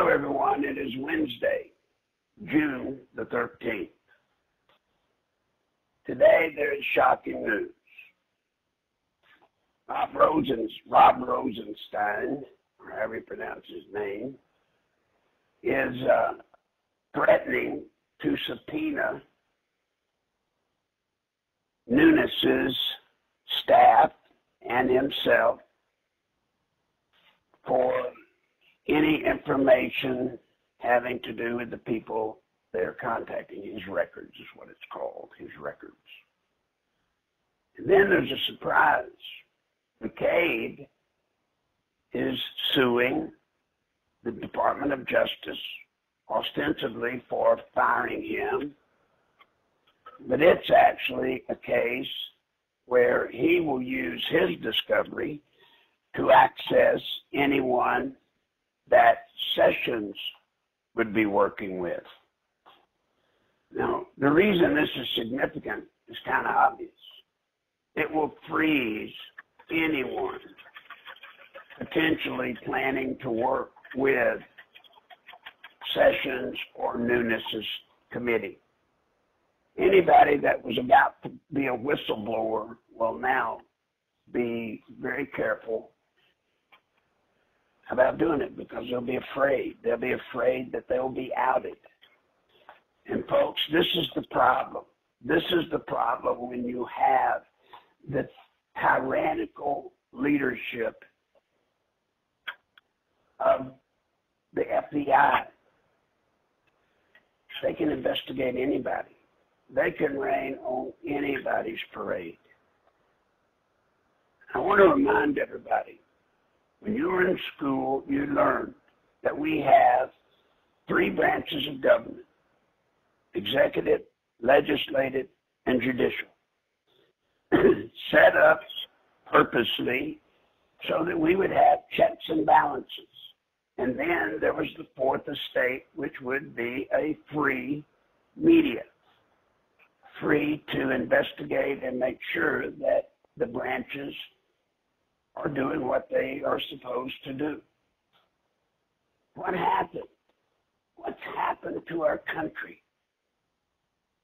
Hello, everyone. It is Wednesday, June the 13th. Today, there is shocking news. Rob Rosenstein, or however you pronounce his name, is threatening to subpoena Nunes' staff and himself for any information having to do with the people they're contacting. His records is what it's called, his records. And then there's a surprise. McCabe is suing the Department of Justice, ostensibly for firing him, but it's actually a case where he will use his discovery to access anyone that Sessions would be working with. Now, the reason this is significant is kind of obvious. It will freeze anyone potentially planning to work with Sessions or Nunes' committee. Anybody that was about to be a whistleblower will now be very careful about doing it because they'll be afraid. They'll be afraid that they'll be outed. And folks, this is the problem. This is the problem when you have the tyrannical leadership of the FBI. They can investigate anybody. They can rain on anybody's parade. I want to remind everybody, when you were in school, you learned that we have three branches of government: executive, legislative, and judicial, set up purposely so that we would have checks and balances. And then there was the fourth estate, which would be a free media, free to investigate and make sure that the branches are doing what they are supposed to do. What happened? What's happened to our country?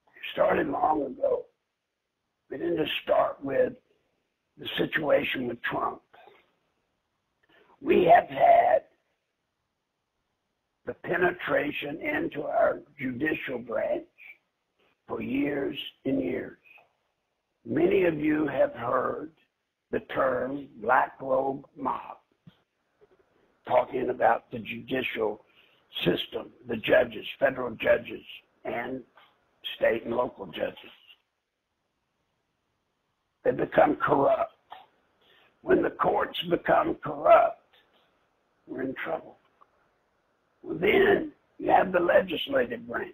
It started long ago. We didn't just start with the situation with Trump. We have had the penetration into our judicial branch for years and years. Many of you have heard the term black robe mob, talking about the judicial system, the judges, federal judges, and state and local judges. They become corrupt. When the courts become corrupt, we're in trouble. Well, then you have the legislative branch.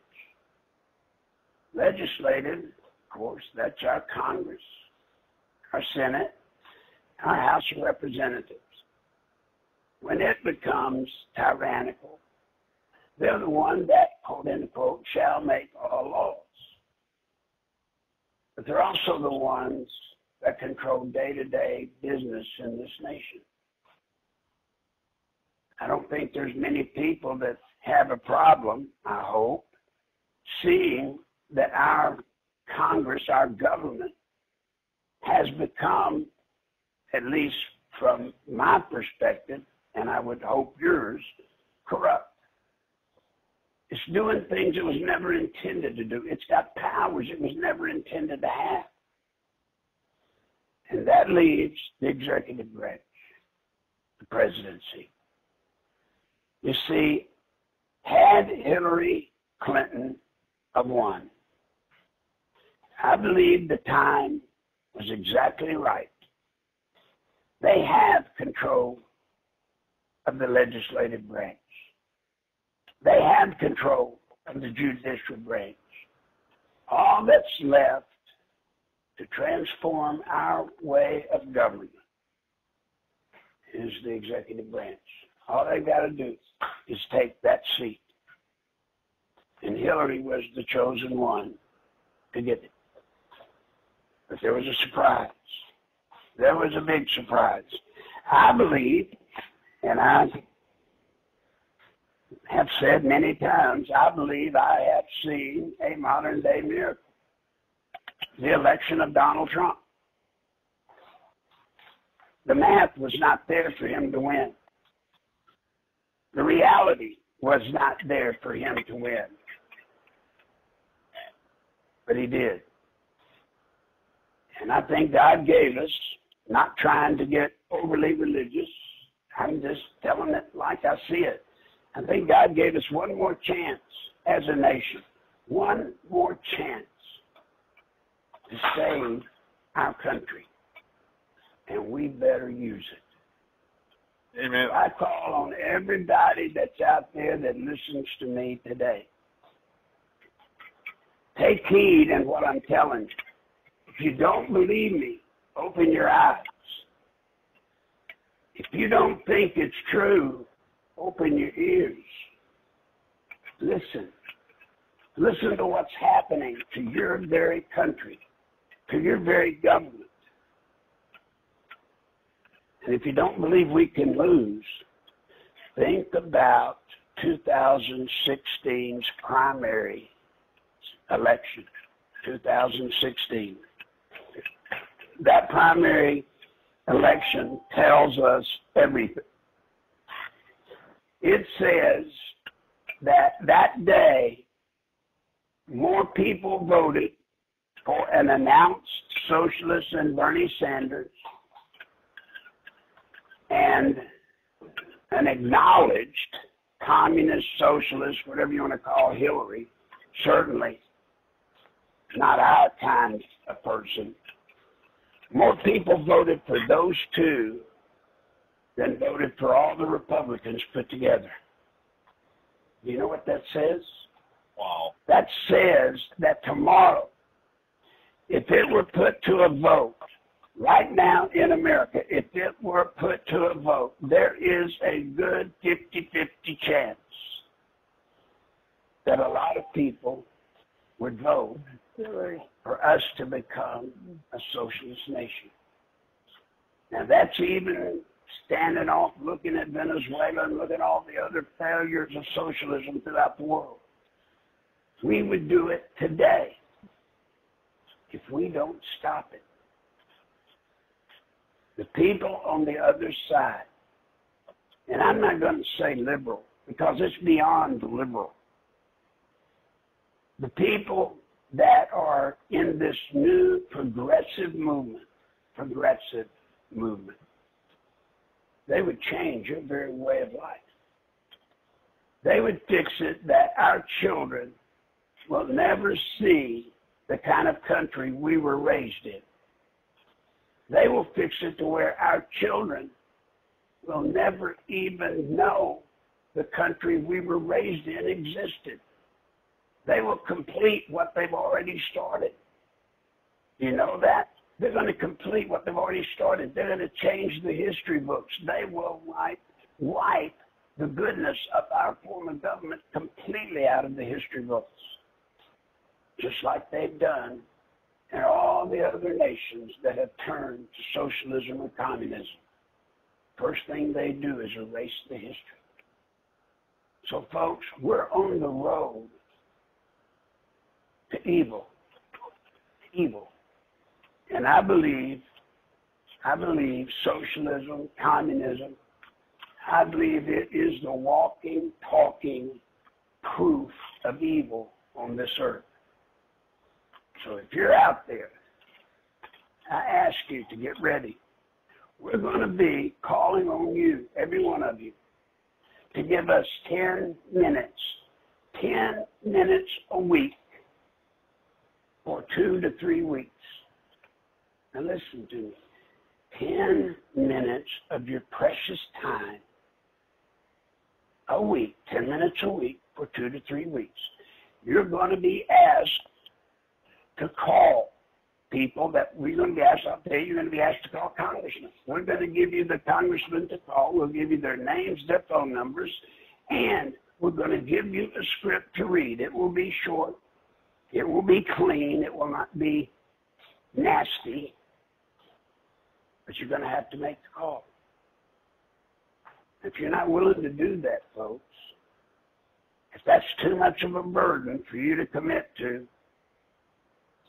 Legislative, of course, that's our Congress, our Senate, our House of Representatives. When it becomes tyrannical, they're the one that, quote unquote, shall make all laws. But they're also the ones that control day-to-day business in this nation. I don't think there's many people that have a problem, I hope, seeing that our Congress, our government, has become, at least from my perspective, and I would hope yours, corrupt. It's doing things it was never intended to do. It's got powers it was never intended to have. And that leaves the executive branch, the presidency. You see, had Hillary Clinton won, I believe the time was exactly right. They have control of the legislative branch. They have control of the judicial branch. All that's left to transform our way of government is the executive branch. All they got to do is take that seat. And Hillary was the chosen one to get it. But there was a surprise. There was a big surprise. I believe, and I have said many times, I believe I have seen a modern day miracle. The election of Donald Trump. The math was not there for him to win. The reality was not there for him to win. But he did. And I think God gave us, not trying to get overly religious, I'm just telling it like I see it. I think God gave us one more chance as a nation. One more chance to save our country. And we better use it. Amen. I call on everybody that's out there that listens to me today. Take heed in what I'm telling you. If you don't believe me, open your eyes. If you don't think it's true, open your ears. Listen. Listen to what's happening to your very country, to your very government. And if you don't believe we can lose, think about 2016's primary election, 2016. That primary election tells us everything. It says that that day, more people voted for an announced socialist than Bernie Sanders and an acknowledged communist, socialist, whatever you want to call Hillary, certainly not our kind of person. More people voted for those two than voted for all the Republicans put together. Do you know what that says? Wow. That says that tomorrow, if it were put to a vote, right now in America, if it were put to a vote, there is a good 50-50 chance that a lot of people would vote for us to become a socialist nation. Now that's even standing off looking at Venezuela and looking at all the other failures of socialism throughout the world. We would do it today if we don't stop it. The people on the other side, and I'm not going to say liberal because it's beyond liberal. The people that are in this new progressive movement, they would change your very way of life. They would fix it that our children will never see the kind of country we were raised in. They will fix it to where our children will never even know the country we were raised in existed. They will complete what they've already started. You know that? They're going to complete what they've already started. They're going to change the history books. They will wipe the goodness of our form of government completely out of the history books, just like they've done in all the other nations that have turned to socialism or communism. First thing they do is erase the history. So, folks, we're on the road to evil. And I believe socialism, communism, I believe it is the walking, talking proof of evil on this earth. So if you're out there, I ask you to get ready. We're going to be calling on you, every one of you, to give us 10 minutes a week for 2 to 3 weeks. Now listen to me. 10 minutes of your precious time a week, 10 minutes a week for 2 to 3 weeks. You're going to be asked to call people that we're going to be asked. I'll tell you, you're going to be asked to call congressmen. We're going to give you the congressmen to call. We'll give you their names, their phone numbers, and we're going to give you a script to read. It will be short. It will be clean. It will not be nasty. But you're going to have to make the call. If you're not willing to do that, folks, If that's too much of a burden for you to commit to,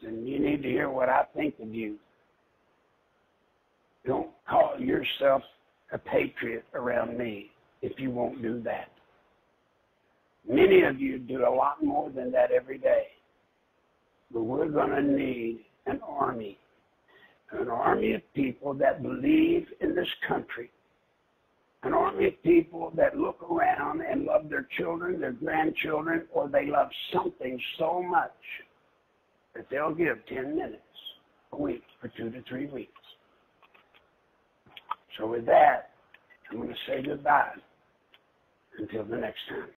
then you need to hear what I think of you. Don't call yourself a patriot around me if you won't do that. Many of you do a lot more than that every day. But we're going to need an army of people that believe in this country, an army of people that look around and love their children, their grandchildren, or they love something so much that they'll give 10 minutes a week for 2 to 3 weeks. So with that, I'm going to say goodbye until the next time.